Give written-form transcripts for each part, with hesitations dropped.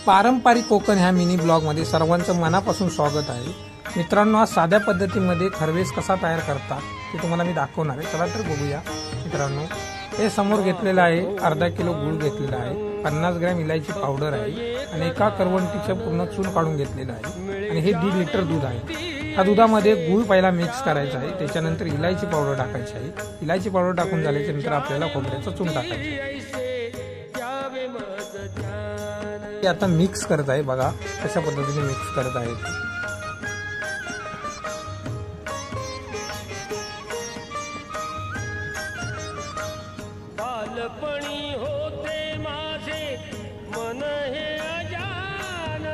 पारंपरिक कोकण ह्या मिनी ब्लॉगमध्ये सर्वांचं मनापासून स्वागत आहे। मित्रांनो, आज साध्या पद्धतीमध्ये खरवेस कसा तयार करतात ते तुम्हाला मी दाखवणार आहे। चला तर बघूया। मित्रांनो, हे समोर घेतलेलं आहे, अर्धा किलो गूळ घेतलेला आहे, 50 ग्रॅम इलायची पावडर आहे आणि एका करवंटीचं पूर्ण चून काढून घेतलेलं आहे आणि हे 1.5 लिटर दूध आहे। ह्या दुधामध्ये गूळ पहिला मिक्स करायचा आहे, त्याच्यानंतर इलायची पावडर टाकायची आहे। इलायची पावडर टाकून झाल्याच्या नंतर आपल्याला खोबऱ्याचं चून टाकायचं आहे। आता मिक्स करत आहे, बघा कशा पद्धतीने मिक्स करत आहे। बालपणी होते माझे मन हे अजान,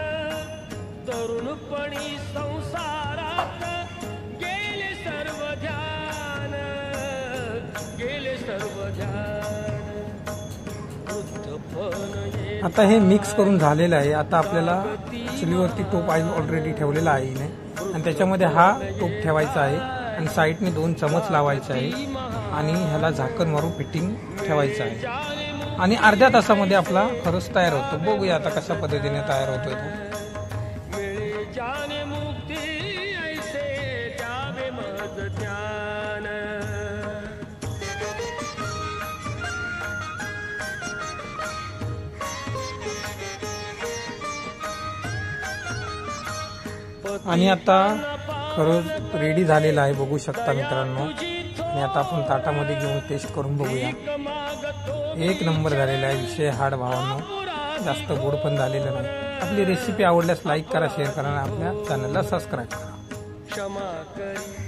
तरुणपणी संसारात गेले सर्व ध्यान, गेले सर्व ध्यान। आता हे मिक्स करून झालेलं आहे। आता आपल्याला चुलीवरती टोप ऑलरेडी ठेवलेला आहे आणि त्याच्यामध्ये हा टोप ठेवायचा आहे आणि साईडने 2 चमच लावायचे आहे आणि ह्याला झाकण मारून फिटिंग ठेवायचं आहे आणि अर्ध्या तासामध्ये आपला खरवस तयार होतो। बघूया आता कशा पद्धतीने तयार होतोय तो। आणि आता खरवस रेडी झालेला आहे, बघू शकता मित्रांनो। आणि आता आपण ताटामध्ये घेऊन टेस्ट करून बघूया। एक नंबर झालेला आहे, विषय हाड भावांनो, जास्त गोड पण झालेलं नाही। आपली रेसिपी आवडल्यास लाईक करा, शेअर करा आणि आपल्या चॅनलला सबस्क्राईब करा।